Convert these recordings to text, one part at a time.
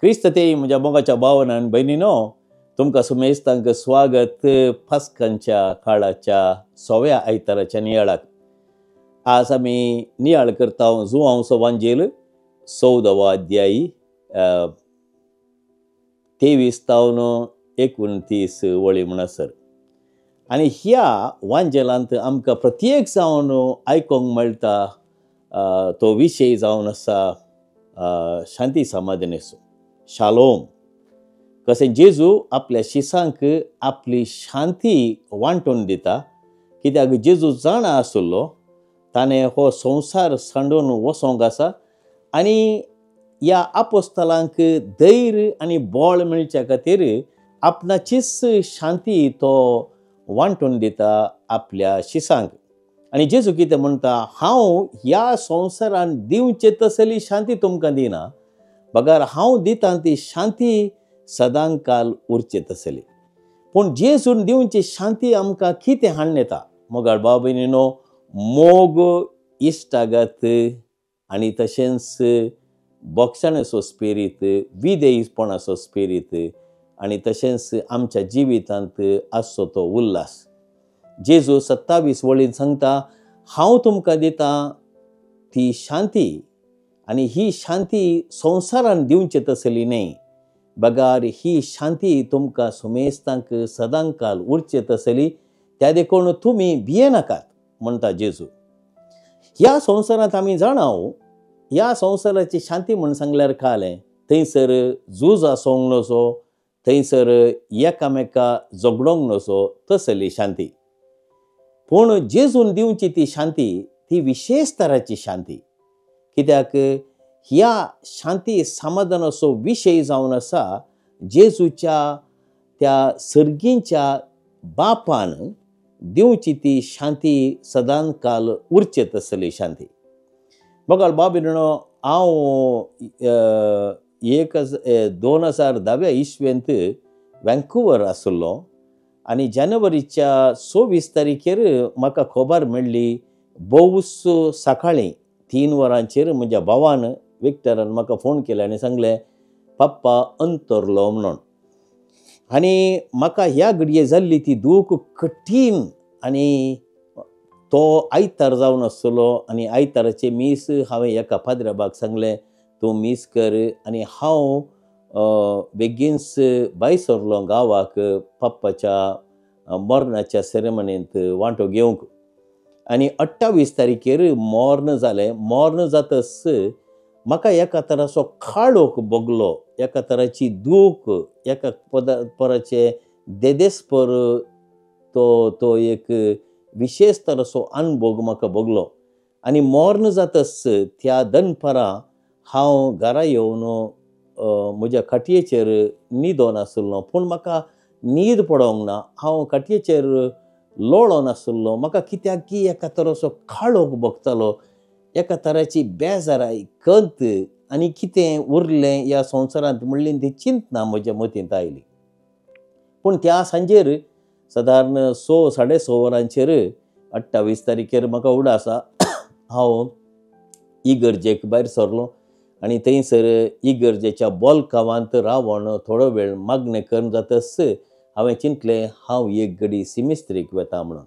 क्रिस्त ते म्हज्या मोगाच्या भावनान भयणीनो, तुमकां सुमेस्तांक स्वागत पास्कांच्या काळाच्या 6व्या आयताराच्या नियाळाक. आज आमी नियाळ करता जुआंवचो वांजेल 14वा अध्याय 23 तावन 29 वळी म्हणसर. आनी ह्या वांजेलांत आमकां प्रत्येक जावन आयकोंक मेळटा तो विशय जावन आसा शांती समाधानेचो, शालोम. कशें जेजू आपल्या शिसांक आपली शांती वांटून दिता, कित्याक जेजू जाणा आसलो ताणें हो संवसार सांडून वचोंक आसा आनी ह्या आपोस्तलांक धैर्य आनी बळ मेळच्या खातीर आपणाचीच शांती तो वांटून दिता आपल्या शिसांक. आनी जेजू कितें म्हणटा, हांव ह्या संवसारान दिवचे तसली शांती तुमकां दिना, बगार हांव दितां ती शांती सदां काल उरचे तसली. पूण जेजून दिवची शांती आमकां कितें हाडून येता? मोगाळ भाव भयणीनो, मोग, इश्टागत आनी तशेंच बोगसणाचो स्पिरीट, विधेयपणाचो स्पिरीट आनी तशेंच आमच्या जिवितांत आसचो तो उल्हास. जेजू 27 वळीन सांगता, हांव तुमकां दितां ती शांती, आनी ही शांती संवसारान दिवचे तसली न्हय, बगार ही शांती तुमकां सुमेस्तांक सदां काल उरचे तसली. त्या देखून तुमी भियेनाकात म्हणटा जेजू. ह्या संवसारांत आमी जाणाव, ह्या संवसाराची शांती म्हण सांगल्यार कालें, थंयसर झूज आसोंक नजो, थंयसर एकामेका झगडोंक नजो तसली शांती. पूण जेजून दिवची ती शांती ती विशेष तराची शांती, कित्याक ह्या शांती समाधानाचो विशय जावन आसा जेजूच्या त्या सर्गींच्या बापान दिवची ती शांती सदां काल उरचे तसली शांती. बघाल बाबिनो, हांव 2010 इस्वेंत वँकुवर आसलो आनी जानेवारीच्या 26 तारखेर म्हाका खबर मेळ्ळी, बोस सकाळीं 3 वरांचेर म्हज्या भावान विक्टरान म्हाका फोन केलो आनी सांगलें, पप्पा अंतरलो म्हणून. आनी म्हाका ह्या घडये जाल्ली ती दूख कठीण. आनी तो आयतार जावन आसलो आनी आयताराचे मीस हांवें एका पाद्र्याबाक सांगलें, तूं मीस कर. आनी हांव बेगीनच भायर सरलो गांवाक पप्पाच्या मरणाच्या सेरेमनींत वांटो घेवंक. आनी 28 तारखेर मोर्न जालें. मोर्न जातच म्हाका एका तराचो खाळोक भोगलो, एका तराची दूख, एका पराचे देदेस्पर तो एक विशेष तराचो अनुभव म्हाका भोगलो. आनी मोर्न जातच त्या दनपारां हांव घरा येवन म्हज्या खाटयेचेर न्हिदोन आसलो, पूण म्हाका न्हीद पडोंक ना. हांव खाटयेचेर लोळोन आसलो. म्हाका कित्याक की एका तराचो खाळोक भोगतालो, एका तराची बेजाराय, कंत आनी कितें उरलें ह्या संवसारांत म्हणली ती चिंतना म्हज्या मतींत आयली. पूण त्या सांजेर सादारण 6-6:30 वरांचेर 28 तारखेर म्हाका उडासा हांव इगर्जेक भायर सरलो आनी थंयसर इगर्जेच्या बॉलकावांत रावोन थोडो वेळ मागणें करून जातच हांवें चिंतलें, हांव एक घडी सिमिस्त्रीक वता म्हणून.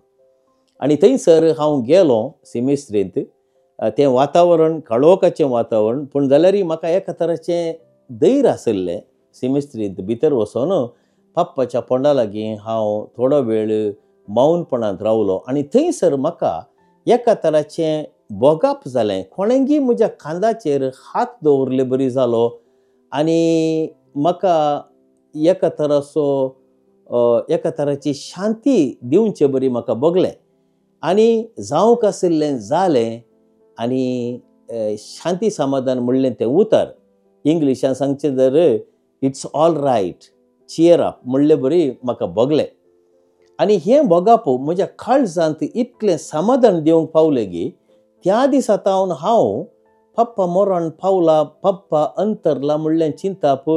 आनी थंयसर हांव गेलो सिमिस्त्रींत. तें वातावरण काळोखाचें वातावरण, पूण जाल्यार म्हाका एका तराचें धैर्य आसलें. सिमिस्त्रींत भितर वचोन पप्पाच्या पोंडा लागीं हांव थोडो वेळ मौनपणांत रावलो. आनी थंयसर म्हाका एका तराचें बोगाप जालें. कोणेंगी म्हज्या खांदाचेर हात दवरले बरी जालो आनी म्हाका एका तराची शांती दिवचे बरी म्हाका भोगलें. आनी जावंक आशिल्लें जालें आनी शांती समाधान म्हणलें तें उतर. इंग्लिशान सांगचें जर it's all right, cheer up म्हणलें बरी म्हाका भोगलें. आनी हें भोगप म्हज्या काळजांत इतलें समाधान दिवंक पावलें की त्या दिसातावन हांव पप्पा मरण पावला, पप्पा अंतरला म्हणलें चिंताप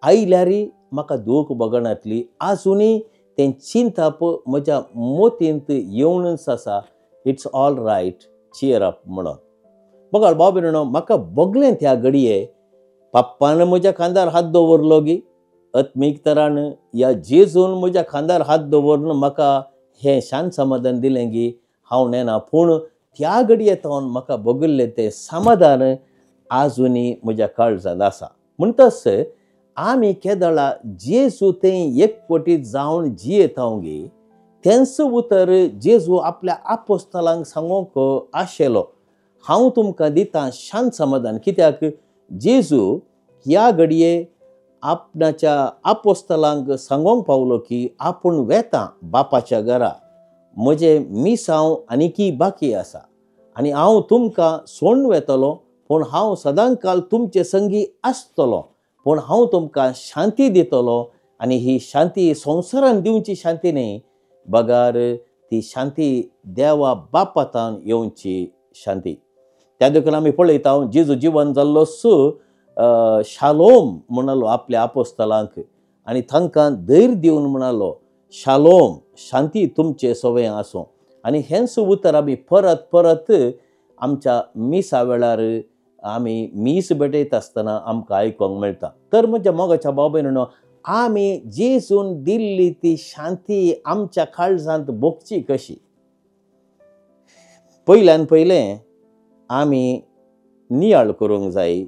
आयल्यारी म्हाका दूख भोगनातली. आजुनी तें चिंताप म्हज्या मोतींत येवनच आसा, it's all right, cheer up म्हणून. बघा बाबीनो, म्हाका भोगलें त्या घडये पप्पानं म्हज्या खांदार हात दवरलो गी, आत्मीक तरान या जेजून म्हज्या खांदार हात दवरून म्हाका हें शांत समाधान दिलें गी, हांव नेना. पूण त्या घडयेंत म्हाका भोगिल्लें तें समाधान आजुनी म्हज्या काळजांत आसा. म्हणटच आमी केदळा जेजू थंय एकवटी जावन जियेता गी, तेंच उतर जेजू आपल्या आपोस्तलांक सांगूंक आशेलो, हांव तुमकां दितां शांत समाधान. कित्याक जेजू ह्या घडये आपणाच्या आपोस्तलांक सांगूंक पावलो की आपूण वेता बापाच्या घरा, म्हजे मिसांव आनीकी बाकी आसा आनी हांव तुमकां सोडून वेतलो, पूण हांव सदांकाल तुमचे संगी आसतलो. पूण हांव तुमकां शांती दितलो आनी ही शांती संवसारान दिवची शांती न्ही, बगार ती शांती देवा बापातान येवची शांती. त्या देखून आमी पळयता जेजू जिवन जाल्लो शालोम म्हणलो आपल्या आपोस्तलांक आनी तांकां धैर्य दिवन म्हणलो, शालोम, शांती तुमचे सवय आसूं. आनी हेंच उतर आमी परत परत आमच्या मिसा वेळार आमी मीस भेटयता आसतना आमकां आयकोंक मेळटा. तर म्हज्या मोगाच्या भाव भयणीनो, आमी जेजून दिल्ली ती शांती आमच्या काळजांत भोगची कशी? पयल्यान पयलें आमी नियाळ करूंक जाय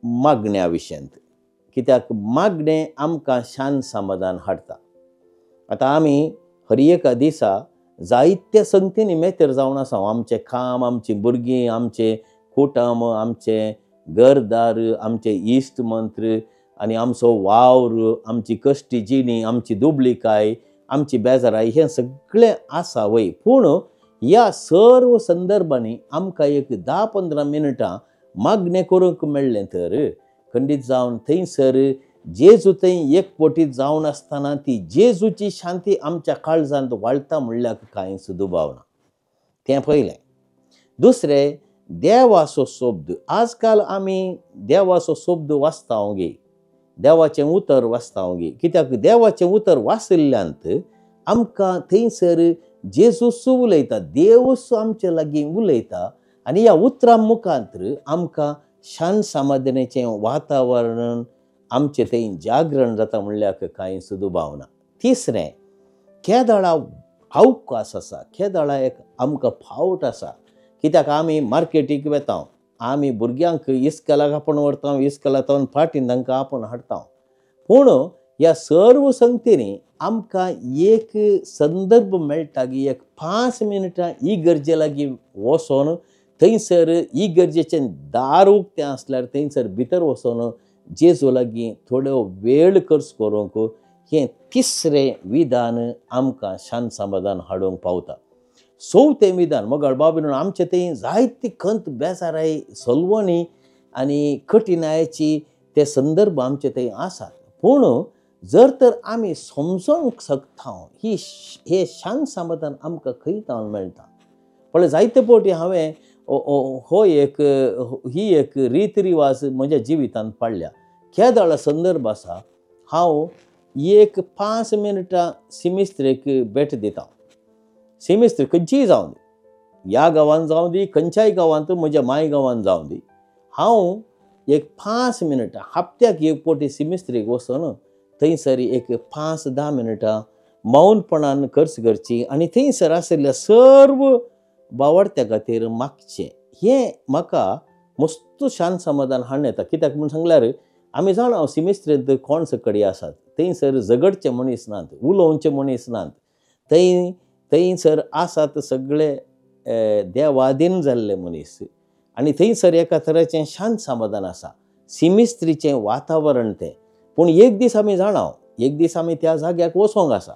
मागण्या विशयांत, कित्याक मागणें आमकां शांत समाधान हाडटा. आतां आमी हर एका दिसा जायत्या संगतींनी मेतेर जावन आसा. आमचें काम, आमचीं भुरगीं, आमचे कुटुंब, आमचे घरदार, आमचे इश्ट मंत्र आनी आमचो वावर, आमची कश्टी जिणी, आमची दुबळीकाय, आमची बेजाराय, हें सगळें आसा वय. पूण ह्या सर्व संदर्भांनी आमकां एक 10-15 मिनटां मागणें करूंक मेळ्ळें तर खंडीत जावन थंयसर जेजू थंय एकवटीत जावन आसतना ती जेजूची शांती आमच्या काळजांत वाळटा म्हणल्यार कांयच दुबाव ना. तें पयलें. दुसरें, देवाचो शब्द. आजकाल आमी देवाचो शब्द वाचता गे, देवाचें उतर वाचता गे, कित्याक देवाचें उतर वाचल्ल्यांत आमकां थंयसर जेजूच उलयता, देवच आमचे लागीं उलयता आनी ह्या उतरां मुखांतर आमकां शांत समाधानाचें वातावरण आमचें थंय जागरण जाता म्हणल्यार कांयच दुबाव ना. तिसरें, केदळा अवकाश आसा, केदळा एक आमकां फावट आसा. कित्याक आमी मार्केटीक वेता, आमी भुरग्यांक इस्कलाक आपूण व्हरता, इस्कलांतल्यान फाटीं तांकां आपूण हाडटा. पूण ह्या सर्व संगतींनी आमकां एक संदर्भ मेळटा की एक 5 मिनटां इगर्जे लागीं वचोन थंयसर इगर्जेचें दार उक्तें आसल्यार थंयसर भितर वचोन जेजू लागीं थोड्यो वेळ खर्च करूंक हें तिसरें विधान आमकां शांत समाधान हाडूंक पावता. चवथें विधान, मोगाळ बाबीन, आमचे थंय जायती खंत बेजाराय, सलवणी आनी कठिनायेची ते संदर्भ आमचे थंय आसात. पूण जर तर आमी समजोंक शकता हे शांत समाधान आमकां खंय तावन मेळटा. पळय, जायते फावटी हांवें ही एक रीत रिवाज म्हज्या जिवितांत पाळ्ळ्या. केदळा संदर्भ आसा, हांव एक 5 मिनटां सिमिस्त्रेक भेट दितां. सिमिस्त्र खंयचीय जावं दी, ह्या गांवांत जावं दी, खंयच्याय गांवांत, म्हज्या माय गांवांत जावं दी, हांव एक 5 मिनटां हप्त्याक एक फावटी सिमिस्त्रेक वचोन थंयसर एक 5-10 मिनटां मौनपणान खर्च करची आनी थंयसर आशिल्ल्या सर्व बावडत्या खातीर मागचें. हें म्हाका मस्त शांत समाधान हाडून येता. कित्याक म्हूण सांगल्यार आमी जाणा सिमिस्त्रेंत कोण सकडी आसात, थंयसर झगडचे मनीस नात, उलोवचे मनीस नात. थंयसर आसात सगळे देवाधीन जाल्ले मनीस आनी थंयसर एका तरेचें शांत समाधान आसा, सिमिस्त्रीचें वातावरण तें. पूण एक दीस आमी जाणा, एक दीस आमी त्या जाग्याक वचोंक आसा.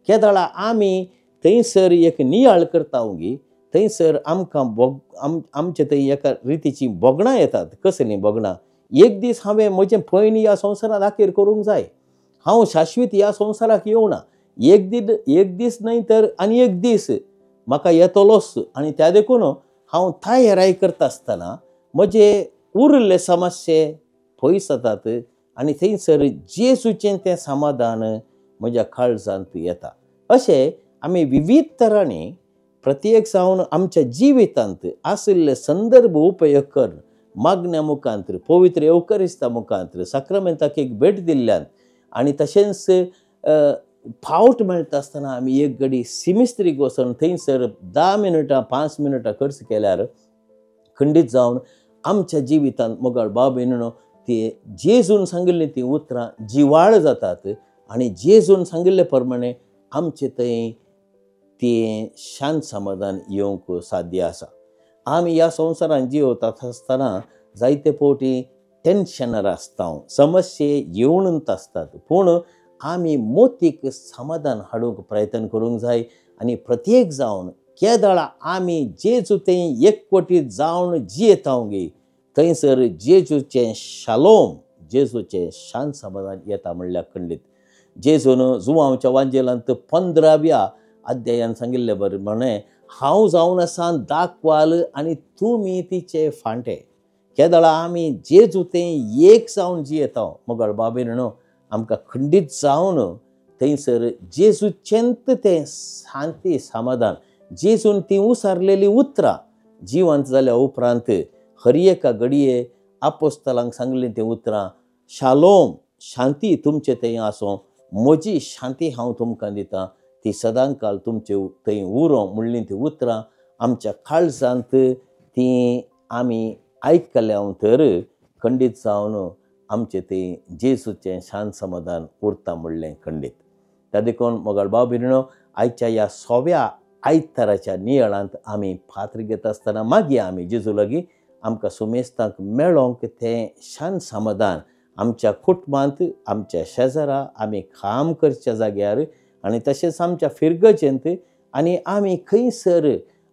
केदळा आमी थंयसर एक नियाळ करता गी, थंयसर आमकां आमचे थंय एका रितीची बोगणां येतात. कसलीं बोगणां? एक दीस हांवें म्हजें पैन ह्या संवसारांत आखेर करूंक जाय. हांव शाश्वीत ह्या संवसाराक येवना. एक दीस न्हय तर आनी एक दीस म्हाका येतलोच. आनी त्या देखून हांव थाय हेराय करता आसतना म्हजे उरले समस्ये पयस जातात आनी थंयसर जेजूचें तें समाधान म्हज्या काळजांत येता. अशें आमी विविध तरांनी प्रत्येक जावन आमच्या जिवितांत आशिल्ले संदर्भ उपयोग करून मागण्या मुखांतर पवित्र येवकारिस्ता मुखांतर साक्रामेंताक एक भेट दिल्ल्यान आनी तशेंच फावट मेळटा आसतना आमी एक घडी सिमिस्त्रीक वचून थंयसर 10 मिनटां 5 मिनटां खर्च केल्यार खंडीत जावन आमच्या जिवितांत मोगाळ भाव भयणीनो ती जेजून सांगिल्लीं ती उतरां जिवाळ जातात आनी जेजून सांगिल्ले प्रमाणे आमचे थंय ती शांत समाधान येवंक साध्य आसा. आमी ह्या संवसारांत जिवतात आसतना जायते फावटी टेन्शनार आसता, समस्ये येवनूच आसतात, पूण आमी मोतीक समाधान हाडूंक प्रयत्न करूंक जाय आनी प्रत्येक जावन केदळा आमी जेजू थंय एकवटीत जावन जियेतावंगी थंयसर जेजूचें शालोम, जेजूचें शांत समाधान येता म्हणल्यार खंडीत. जेजून जुवांवच्या वांजेलांत 15व्या अध्यायान सांगिल्ले प्रमाणे हांव जावन आसा दाखवाल आनी तुमी तिचे फांटे. केदळा आमी जेजू थंय एक जावन जियेता मोगाळ भाव भयणीनो आमकां खंडीत जावन थंयसर जेजूचेंत तें शांती समाधान जेजून ती उसारलेली उतरां जिवंत जाल्या उपरांत हर एका घडये आपोस्तलांक सांगलें तें उतरां शालोम शांती तुमचे थंय आसूं, म्हजी शांती हांव तुमकां दितां, ती सदां काल तुमचे थंय उरो म्हणलीं ती उतरां आमच्या काळजांत ती आमी आयकल्यां तर खंडीत जावन आमचे थंय जेजूचें शांत समाधान उरता म्हणलें खंडीत. त्या देखून मोगाळ भाव भयणीनो आयच्या ह्या 6व्या आयताराच्या नियाळांत आमी फातर घेता आसतना मागया आमी जेजू लागीं आमकां सुमेस्तांक मेळोंक तें शांत समाधान आमच्या कुटुंबांत, आमच्या शेजारा, आमी काम करच्या जाग्यार आनी तशेंच आमच्या फिरगजेंत आनी आमी खंयसर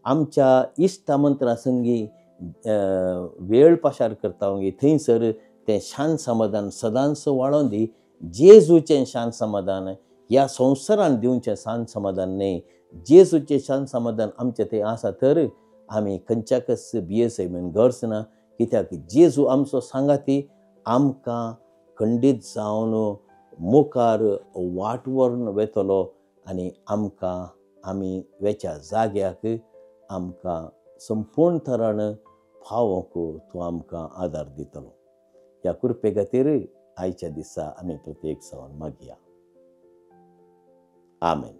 आमच्या इश्टामंत्रा संगी वेळ पाशार करता थंयसर तें शांत समाधान सदांच वाडोवन दी. जेजूचें शांत समाधान ह्या संवसारान दिवचें शांत समाधान न्ही, जेजूचें शांत समाधान आमचें थंय आसा तर आमी खंयच्याकच बियेसय बीन गरज ना, कित्याक जेजू आमचो सांगाती आमकां खंडीत जावन मुखार वाट व्हरून वेतलो आनी आमकां आमी वेच्या जाग्याक आमकां संपूर्ण तरान पावोवंक तो आमकां आदार दितलो. ह्या कृपे खातीर आयच्या दिसा आमी प्रत्येक सावन मागया. आमेन.